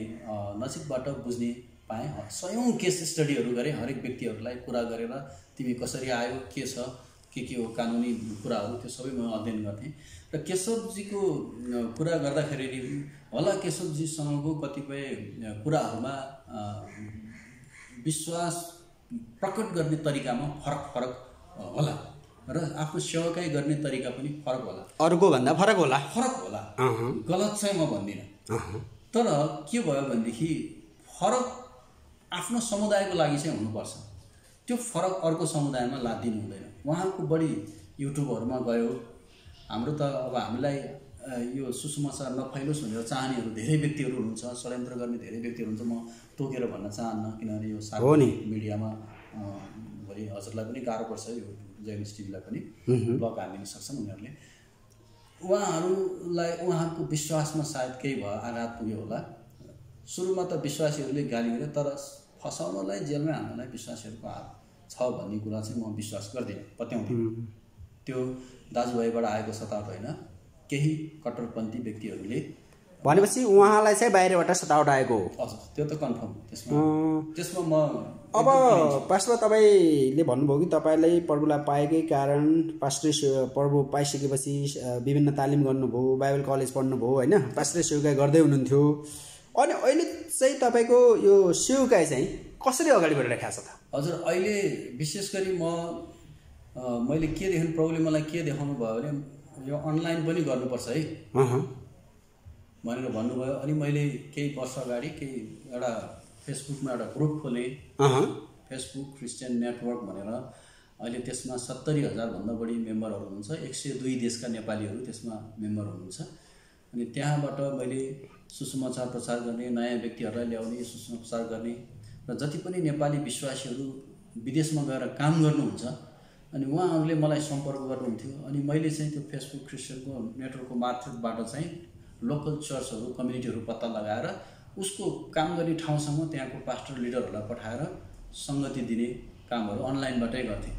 नजिकबाट बुझ्ने पाएँ। सयौं केस स्टडीहरू गरेँ, हरेक व्यक्तिहरूलाई कुरा गरेर तिमी कसरी आयो, के छ, के हो कानुनी कुराहरू, त्यो सबै म अध्ययन गर्थेँ। र केशवजीको कुरा गर्दाखेरि नि होला केशवजीसँगको कतिपय कुराहरूमा विश्वास प्रकट गर्ने तरिकामा फरक होला र आफ्नो सेवाकाई गर्ने तरिका पनि फरक होला, अरूको भन्दा फरक होला, गलत चाहिँ म भन्दिनँ। तर के भयो भनेदेखि फरक आफ्नो समुदायको लागि चाहिँ हुनुपर्छ, त्यो फरक अर्को समुदायमा लादिनु हुँदैन। उहाँको बढी युट्युबहरूमा गयो, हाम्रो त अब हामीलाई यो सुसमाचार नफैलोस् भनेर चाहनेहरू धेरै व्यक्तिहरू हुनुहुन्छ, षड्यन्त्र गर्ने धेरै व्यक्तिहरू हुन्छ। म तोकेर भन्न चाहन्न, किनभने यो सार्वजनिक मिडियामा भोलि हजुरलाई पनि गाह्रो पर्छ, यो जेएमएस टिभीलाई पनि ब्लक हालिदिन सक्छन् उनीहरूले। उहाँहरूको विश्वासमा सायद केही भयो, आघात पुग्यो होला। सुरुमा त विश्वासीहरूले गाली गरे, तर फसाउनलाई, जेलमै हाल्नलाई विश्वासीहरूको हात छ भन्ने कुरा चाहिँ म विश्वास गर्दिनँ, पत्याउँदिनँ। त्यो दाजुभाइबाट आएको सतावट होइन, केही कट्टरपन्थी व्यक्तिहरूले भनेपछि उहाँलाई चाहिँ बाहिरबाट सतावट आएको हो। हजुर, त्यो त कन्फर्म। त्यसमा म अब पास्टर तपाईँले भन्नुभयो कि तपाईँलाई प्रभुलाई पाएकै कारण पास्टर प्रभु पाइसकेपछि विभिन्न तालिम गर्नुभयो, बाइबल कलेज पढ्नुभयो होइन, पास्टर सेवकाई गर्दै हुनुहुन्थ्यो। अनि अहिले चाहिँ तपाईँको यो सेवकाई चाहिँ कसरी अगाडि बढिरहेको छ त? हजुर, अहिले विशेष गरी मैले के देखेँ, प्रभुले मलाई के देखाउनु भयो भने यो अनलाइन पनि गर्नुपर्छ है भनेर भन्नुभयो। अनि मैले केही वर्ष अगाडि एउटा फेसबुकमा एउटा ग्रुप खोलेँ, फेसबुक क्रिस्चियन नेटवर्क भनेर। अहिले त्यसमा 70,000 भन्दा बढी मेम्बरहरू हुनुहुन्छ, 102 देशका नेपालीहरू त्यसमा मेम्बर हुनुहुन्छ। अनि त्यहाँबाट मैले सुसमाचार प्रचार गर्ने, नयाँ व्यक्तिहरूलाई ल्याउने, सुसमाचार गर्ने, र जति पनि नेपाली विश्वासीहरू विदेशमा गएर काम गर्नुहुन्छ अनि उहाँहरूले मलाई सम्पर्क गर्नुहुन्थ्यो। अनि मैले चाहिँ त्यो फेसबुक क्रिस्चियनको नेटवर्कको मार्फतबाट चाहिँ लोकल चर्चहरू, कम्युनिटीहरू पत्ता लगाएर उसको काम गर्ने ठाउँसम्म त्यहाँको पास्टर लिडरहरूलाई पठाएर सङ्गति दिने कामहरू अनलाइनबाटै गर्थेँ।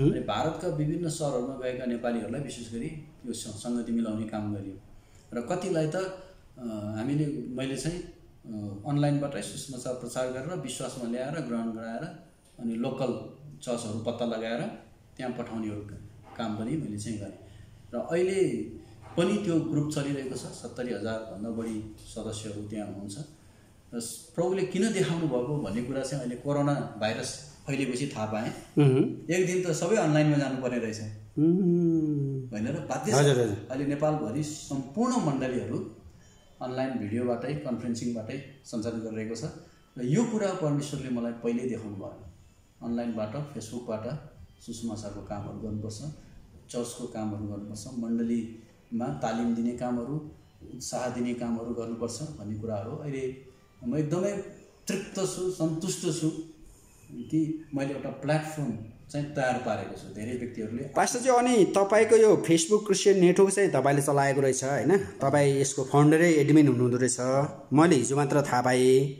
अनि भारतका विभिन्न सहरहरूमा गएका नेपालीहरूलाई विशेष गरी यो सङ्गति मिलाउने काम गरियो। र कतिलाई त मैले चाहिँ अनलाइनबाटै सुसमाचार प्रचार गरेर विश्वासमा ल्याएर ग्रहण गराएर अनि लोकल चर्चहरू पत्ता लगाएर त्यहाँ पठाउनेहरू काम पनि मैले चाहिँ गरेँ। र अहिले पनि त्यो ग्रुप चलिरहेको छ, 70,000 भन्दा बढी सदस्यहरू त्यहाँ हुनुहुन्छ। र प्रभुले किन देखाउनु भएको भन्ने कुरा चाहिँ अहिले कोरोना भाइरस फैलिएपछि थाहा पाएँ। एक दिन त सबै अनलाइनमा जानुपर्ने रहेछ भनेर बाध्य छ। अहिले नेपालभरि सम्पूर्ण मण्डलीहरू अनलाइन भिडियोबाटै, कन्फरेन्सिङबाटै सञ्चालन गरिरहेको छ। र यो कुरा परमेश्वरले मलाई पहिल्यै देखाउनु भयो, अनलाइनबाट, फेसबुकबाट सुसमाचारको कामहरू गर्नुपर्छ, चर्चको कामहरू गर्नुपर्छ, मण्डलीमा तालिम दिने कामहरू, उत्साह दिने कामहरू गर्नुपर्छ भन्ने कुराहरू अहिले म एकदमै तृप्त छु, सन्तुष्ट छु कि मैले एउटा प्लेटफर्म चाहिँ तयार पारेको छु। धेरै व्यक्तिहरूले पास्टर चाहिँ अनि तपाईँको यो फेसबुक क्रिस्चियन नेटवर्क चाहिँ तपाईँले चलाएको रहेछ होइन, तपाईँ यसको फाउन्डरै एडमिन हुनुहुँदो रहेछ, मैले हिजो मात्र थाहा पाएँ।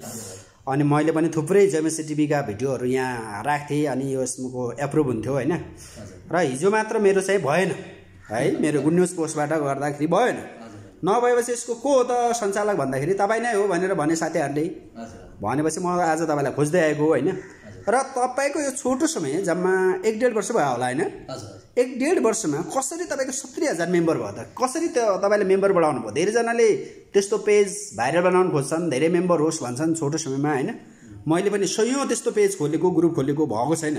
अनि मैले पनि थुप्रै जेएमएस टिभीका भिडियोहरू यहाँ राख्थेँ, अनि यसको एप्रुभ हुन्थ्यो होइन। र हिजो मात्र मेरो चाहिँ भएन है, मेरो गुड न्युज पोस्टबाट गर्दाखेरि भएन। नभएपछि यसको को हो त सञ्चालक भन्दाखेरि तपाईँ नै हो भनेर भने साथीहरूले। भनेपछि म आज तपाईँलाई खोज्दै आएको होइन। र तपाईँको यो छोटो समय जम्मा 1.5 वर्ष भयो होला होइन, 1.5 वर्षमा कसरी तपाईँको 70,000 मेम्बर भयो त? कसरी तपाईँले मेम्बर बढाउनु भयो? धेरैजनाले त्यस्तो पेज भाइरल बनाउनु खोज्छन्, धेरै मेम्बर होस् भन्छन् छोटो समयमा होइन। मैले पनि सयौं त्यस्तो पेज खोलेको, ग्रुप खोलेको भएको छैन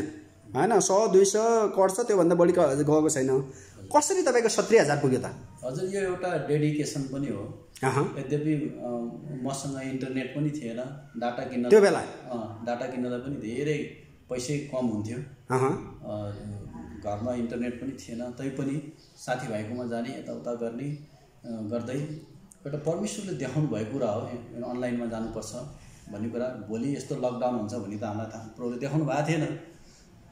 होइन, 100-200 कर्छ, त्योभन्दा बढी गएको छैन। कसरी तपाईँको 70,000 पुग्यो त? हजुर, यो एउटा डेडिकेसन पनि हो। यद्यपि मसँग इन्टरनेट पनि थिएन, डाटा किन्न त्यो बेला डाटा किन्नलाई पनि धेरै पैसै कम हुन्थ्यो, घरमा इन्टरनेट पनि थिएन। तैपनि साथीभाइकोमा जाने, यताउता गर्ने गर्दै एउटा परमेश्वरले देखाउनु भएको कुरा हो, अनलाइनमा जानुपर्छ भन्ने कुरा। भोलि यस्तो लकडाउन हुन्छ भन्ने त हामीलाई थाहा, प्रभुले देखाउनु भएको थिएन।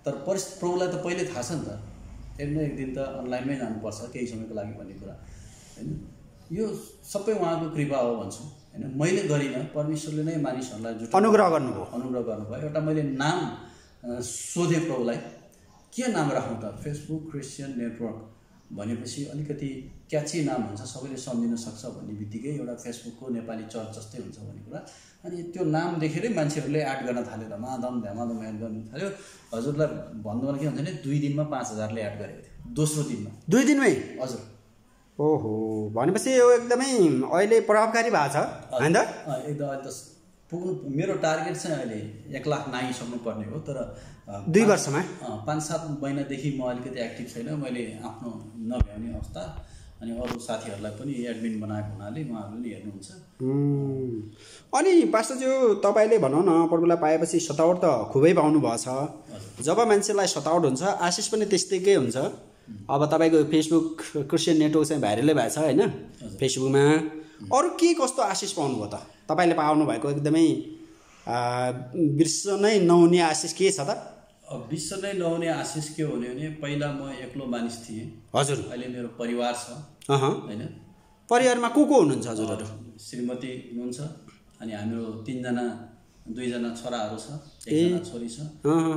तर प्रभुलाई त पहिले थाहा छ नि त, एक न एक दिन त अनलाइनमै जानुपर्छ केही समयको लागि भन्ने कुरा होइन। यो सबै उहाँको कृपा हो भन्छु हैन। मैले गरिनँ, परमेश्वरले नै मानिसहरूलाई अनुग्रह गर्नुभयो। एउटा मैले नाम सोधेँ प्रभुलाई, के नाम राखौँ त? फेसबुक क्रिस्चियन नेटवर्क भनेपछि अलिकति क्याची नाम हुन्छ, सबैले सम्झिन सक्छ भन्ने बित्तिकै एउटा फेसबुकको नेपाली चर्च जस्तै हुन्छ भन्ने कुरा। अनि त्यो नाम देखेरै मान्छेहरूले एड गर्न थाल्यो, धमाधम एड गर्न थाल्यो। हजुरलाई भन्नुमा के हुन्छ भने 2 दिनमा 5000ले एड गरेको थियो, दोस्रो दिनमा। 2 दिनमै? हजुर। ओहो, भनेपछि यो एकदमै अहिले प्रभावकारी भएको छ हैन त? एकदम अहिले त पुग्नु, मेरो टार्गेट चाहिँ अहिले 1 लाख नागिसक्नु पर्ने हो, तर 2 वर्षमा 5-7 महिनादेखि म अलिकति एक्टिभ छैन। मैले आफ्नो नभ्याउने अवस्था, अनि अरू साथीहरूलाई पनि एडमिन बनाएको हुनाले उहाँहरूले नि हेर्नुहुन्छ। अनि पास्टरज्यू, तपाईँले भनौँ न प्रभुलाई पाएपछि सतावट त खुबै पाउनु भएको छ। जब मान्छेलाई सतावट हुन्छ आशिष पनि त्यस्तैकै हुन्छ। अब तपाईँको फेसबुक क्रिस्चियन नेटवर्क चाहिँ भाइरलै भएको छ हैन? फेसबुकमा अरू के कस्तो आशिष पाउनुभयो त? तपाईँले पाउनु भएको एकदमै बिर्स नै नहुने आशिष के छ त? विश्व नै नहुने आशिष के हो भने पहिला म एक्लो मानिस थिएँ। हजुर। अहिले मेरो परिवार छ हैन? परिवारमा को हुनुहुन्छ हजुरहरू? श्रीमती हुनुहुन्छ, अनि हाम्रो 2 जना छोराहरू छ, 1 जना छोरी छ।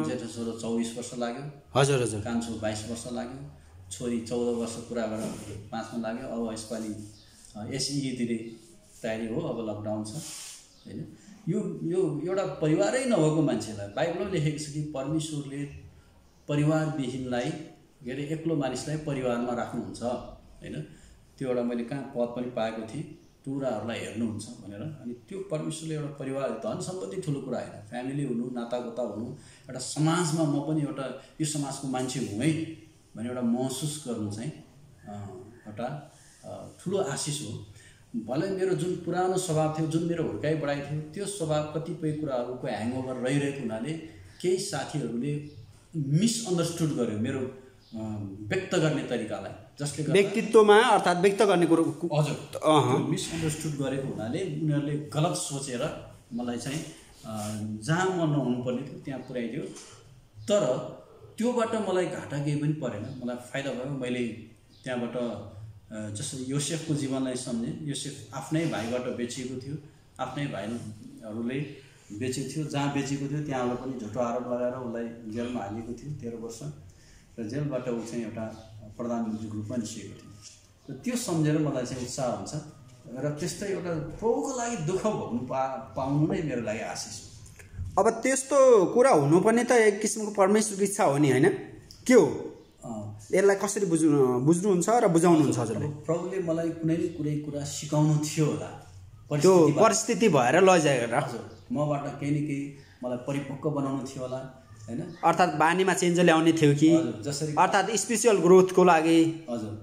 जेठो छोरो 24 वर्ष लाग्यो। हजुर। कान्छो 22 वर्ष लाग्यो। छोरी 14 वर्ष पुरा गरेर 5मा लाग्यो। अब यसपालि एसई दिने तयारी हो, अब लकडाउन छ हैन? यो एउटा परिवारै नभएको मान्छेलाई बाइबलमा लेखेको छ कि परमेश्वरले परिवारविहीनलाई, के अरे एक्लो मानिसलाई परिवारमा राख्नुहुन्छ हैन? त्यो एउटा मैले कहाँ पद पनि पाएको थिएँ, पुराहरूलाई हेर्नुहुन्छ भनेर। अनि त्यो परमेश्वरले एउटा परिवार, धन सम्पत्ति ठुलो कुरा होइन, फ्यामिली हुनु, नातागोता हुनु, एउटा समाजमा म पनि एउटा यो समाजको मान्छे हुँ है भन्ने एउटा महसुस गर्नु चाहिँ एउटा ठुलो आशिष हो। भले मेरो जुन पुरानो स्वभाव थियो, जुन मेरो हुर्काइ बढाइ थियो, त्यो स्वभाव कतिपय कुराहरूको ह्याङओभर रहिरहेको हुनाले केही साथीहरूले मिसअन्डरस्टुड गर्यो मेरो व्यक्त गर्ने तरिकालाई, जसले गर्दा व्यक्तित्वमा अर्थात् व्यक्त गर्ने कुरो। हजुर। मिसअन्डरस्टुड गरेको हुनाले उनीहरूले गलत सोचेर मलाई चाहिँ जहाँ म नहुनुपर्ने थियो त्यहाँ पुर्याइदियो। तर त्योबाट मलाई घाटा केही पनि परेन, मलाई फाइदा भयो। मैले त्यहाँबाट जसरी योसेफको जीवनलाई सम्झेँ, योसेफ आफ्नै भाइबाट बेचिएको थियो, आफ्नै भाइहरूले बेचेको थियो। जहाँ बेचेको थियो त्यहाँबाट पनि झुटो आरोप लगाएर उसलाई जेलमा हालिएको थियो 13 वर्ष, र जेलबाट ऊ चाहिँ एउटा प्रधानमन्त्रीको रूपमा निस्किएको थियो। र त्यो सम्झेर मलाई चाहिँ उत्साह हुन्छ। र त्यस्तै एउटा प्रभुको लागि दुःख भोग्नु पाउनु नै मेरो लागि आशिष हो। अब त्यस्तो कुरा हुनुपर्ने त एक किसिमको परमेश्वरको इच्छा हो नि हैन? के हो यसलाई कसरी बुझ्नुहुन्छ र बुझाउनुहुन्छ हजुरले? प्रभुले मलाई कुनै न कुरा सिकाउनु थियो होला, त्यो परिस्थिति भएर लैजाएर। हजुर। मबाट केही न केही मलाई परिपक्व बनाउनु थियो होला हैन? अर्थात् बानीमा चेन्ज ल्याउने थियो कि? जसरी अर्थात् स्पेसियल ग्रोथको लागि। हजुर।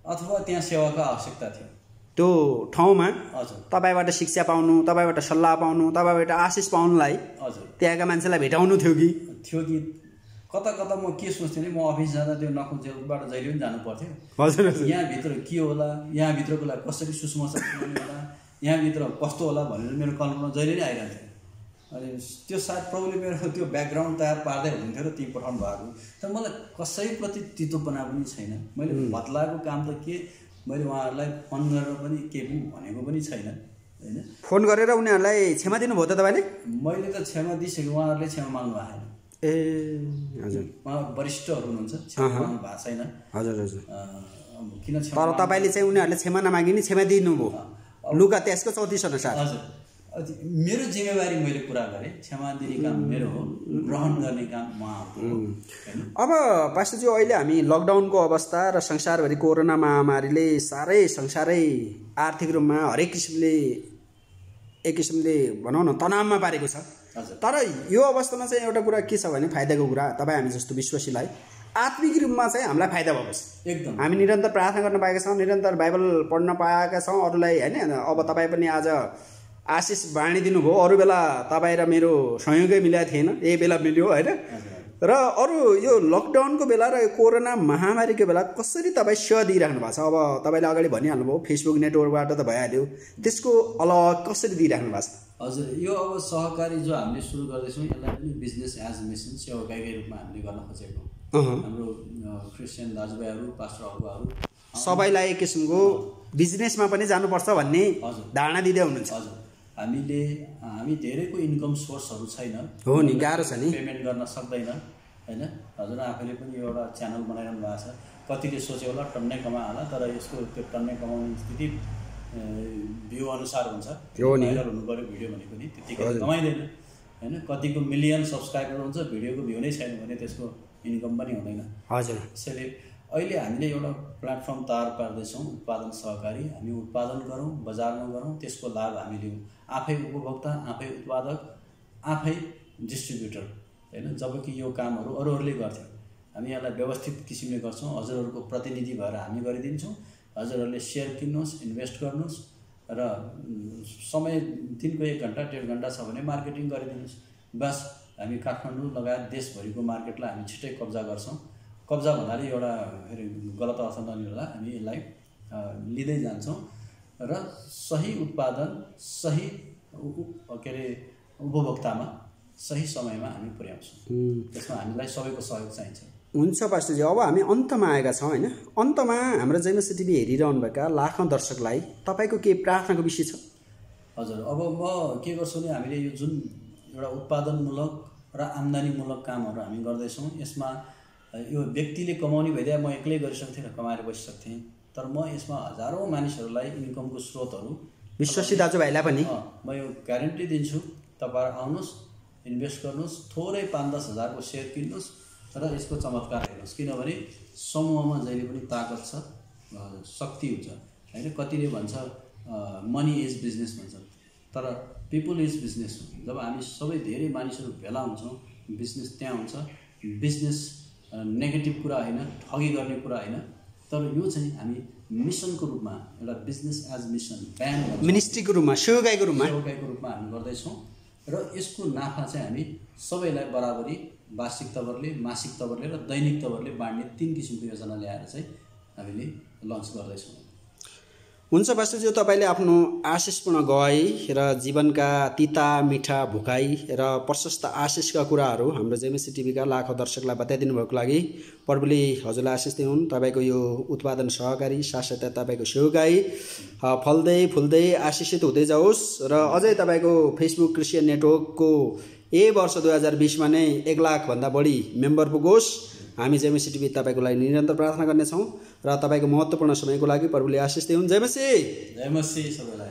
अथवा त्यहाँ सेवाको आवश्यकता थियो त्यो ठाउँमा। हजुर। तपाईँबाट शिक्षा पाउनु, तपाईँबाट सल्लाह पाउनु, तपाईँबाट आशिष पाउनुलाई हजुर त्यहाँका मान्छेलाई भेटाउनु थियो कि? कता म के सोच्थेँ भने म अफिस जाँदा त्यो नखु जेलबाट जहिले पनि जानु पर्थ्यो। हजुर। यहाँभित्र के होला, यहाँभित्रको लागि कसरी सुसमाचार पुर्याउने होला, यहाँभित्र कस्तो होला भनेर मेरो कल्पना जहिले नै आइरहन्थ्यो। अनि त्यो सायद प्रभुले मेरो त्यो ब्याकग्राउन्ड तयार पार्दै हुनुहुन्थ्यो र ती पठाउनु भएको। तर मलाई कसैप्रति तितोपना पनि छैन। मैले बदलाएको काम त के, मैले उहाँहरूलाई फोन गरेर पनि केही पनि भनेको पनि छैन हैन? फोन गरेर उनीहरूलाई क्षमा दिनुभयो त तपाईँले? मैले त क्षमा दिइसकेँ, उहाँहरूले क्षमा माग्नु भएको छैन। ए हजुर। उहाँ वरिष्ठहरू हुनुहुन्छ, क्षमा माग्नु भएको छैन। हजुर। किन क्षमा? तर तपाईँले चाहिँ उनीहरूले क्षमा नमागी नि क्षमा दिनुभयो, लुका 23 को 34 अनुसार। हजुर। मेरो जिम्मेवारी मैले पुरा गरेँ, क्षमा दिने काम मेरो हो, ग्रहण गर्ने काम उहाँहरूको हो। अब पास्टरजी, अहिले हामी लकडाउनको अवस्था र संसारभरि कोरोना महामारीले साह्रै संसारै आर्थिक रूपमा हरेक किसिमले एक किसिमले भनौँ न तनावमा पारेको छ। तर यो अवस्थामा चाहिँ एउटा कुरा के छ भने फाइदाको कुरा, तपाईँ हामी जस्तो विश्वासीलाई आत्मिक रूपमा चाहिँ हामीलाई फाइदा भएको छ। एकदम हामी निरन्तर प्रार्थना गर्न पाएका छौँ, निरन्तर बाइबल पढ्न पाएका छौँ अरूलाई हैन? अब तपाईँ पनि आज आशिष बाँडिदिनु भयो, अरू बेला तपाईँ र मेरो सहयोगै मिलेको थिएन, यही बेला मिल्यो हैन? र अरू यो लकडाउनको बेला र कोरोना महामारीको बेला कसरी तपाईँ सेवा दिइराख्नु भएको छ? अब तपाईँले अगाडि भनिहाल्नुभयो फेसबुक नेटवर्कबाट त भइहाल्यो, त्यसको अलग कसरी दिइराख्नु भएको छ? हजुर। यो अब सहकारी जो हामीले सुरु गर्दैछौँ, यसलाई पनि बिजनेस एज मिसन, सेवाकाईकै रूपमा हामीले गर्न खोजेको। हाम्रो क्रिस्चियन दाजुभाइहरू, पास्टर अगुवाहरू सबैलाई एक किसिमको बिजनेसमा पनि जानुपर्छ भन्ने धारणा दिँदै हुनुहुन्छ। हजुर। हामी धेरैको इन्कम सोर्सहरू छैन, हो नि, गाह्रो छ नि, पेमेन्ट गर्न सक्दैन हैन। हजुर आफैले पनि एउटा च्यानल बनाइरहनु भएको छ, कतिले सोच्यो होला टन्नै कमायो होला, तर यसको त्यो टन्नै कमाउने स्थिति भ्यू अनुसार हुन्छ। भाइरल हुनु पऱ्यो भिडियो भनेको नि, त्यतिकै कमाइँदैन हैन। कतिको मिलियन सब्सक्राइबर हुन्छ, भिडियोको भ्यू नै छैन भने त्यसको इन्कम पनि हुँदैन। हजुर, त्यसैले अहिले हामीले एउटा प्लेटफर्म तयार पार्दैछौँ, उत्पादन सहकारी। हामी उत्पादन गरौँ, बजारमा गरौँ, त्यसको लाभ हामी लिउँ। आफै उपभोक्ता, आफै उत्पादक, आफै डिस्ट्रिब्युटर हैन। जबकि यो कामहरू अरूहरूले गर्थ्यो, हामी यसलाई व्यवस्थित किसिमले गर्छौँ। हजुरहरूको प्रतिनिधि भएर हामी गरिदिन्छौँ। हजुरहरूले सेयर किन्नुहोस्, इन्भेस्ट गर्नुहोस् र समय दिनको 1 घन्टा 1.5 घन्टा छ भने मार्केटिङ गरिदिनुहोस्। बस हामी काठमाडौँ लगायत देशभरिको मार्केटलाई हामी छिट्टै कब्जा गर्छौँ। कब्जा भन्नाले एउटा फेरि गलत अर्थ नलिनुहोला, हामी यसलाई लिँदै जान्छौँ र सही उत्पादन सही के अरे उपभोक्तामा सही समयमा हामी पुर्याउँछौँ। त्यसमा हामीलाई सबैको सहयोग चाहिन्छ। हुन्छ पास्टरजी, अब हामी अन्तमा आएका छौँ होइन। अन्तमा हाम्रो जेएमसी टिभी हेरिरहनुभएका लाखौँ दर्शकलाई तपाईँको के प्रार्थनाको विषय छ? हजुर, अब म के गर्छु भने हामीले यो जुन एउटा उत्पादनमूलक र आम्दानीमूलक कामहरू हामी गर्दैछौँ, यसमा यो व्यक्तिले कमाउने भइदिए म एक्लै गरिसक्थेँ र कमाएर बसिसक्थेँ। तर म यसमा हजारौँ मानिसहरूलाई इन्कमको स्रोतहरू, विश्वासी दाजुभाइलाई पनि म यो ग्यारेन्टी दिन्छु। तपाईँहरू आउनुहोस्, इन्भेस्ट गर्नुहोस्, थोरै 5-10 हजारको सेयर किन्नुहोस् र यसको चमत्कार हेर्नुहोस्। किनभने समूहमा जहिले पनि ताकत छ, शक्ति हुन्छ होइन। कतिले भन्छ मनी इज बिजनेस भन्छ, तर पिपुल इज बिजनेस हो। जब हामी सबै धेरै मानिसहरू भेला हुन्छौँ, बिजनेस त्यहाँ हुन्छ। बिजनेस नेगेटिभ कुरा होइन, ठगी गर्ने कुरा होइन, तर यो चाहिँ हामी मिसनको रूपमा एउटा बिजनेस एज मिसन ब्यान्ड मिनिस्ट्रीको रूपमा, सेवाकाईको रूपमा हामी गर्दैछौँ र यसको नाफा चाहिँ हामी सबैलाई बराबरी वार्षिक तवरले, मासिक तवरले र दैनिक तवरले बाँड्ने 3 किसिमको योजना ल्याएर चाहिँ हामीले लन्च गर्दैछौँ। हुन्छ पास्टरजी, तपाईँले आफ्नो आशिषपूर्ण गवाई र जीवनका तिता मिठा भुकाई र प्रशस्त आशिषका कुराहरू हाम्रो जेएमसी टिभीका लाखौँ दर्शकलाई बताइदिनु भएको लागि प्रभुले हजुरलाई आशिष दिउन्। तपाईँको यो उत्पादन सहकारी साथसाथै तपाईँको सेवाकाई फल्दै फुल्दै आशिषित हुँदै जाओस् र अझै तपाईँको फेसबुक क्रिस्चियन नेटवर्कको यही वर्ष 2020मा नै 1 लाखभन्दा बढी मेम्बर पुगोस्। हामी जेएमसी टिभी तपाईँको लागि निरन्तर प्रार्थना गर्नेछौँ र तपाईँको महत्त्वपूर्ण समयको लागि प्रभुले आशिष दिउन्। जय मसी, जय मसी सबैलाई।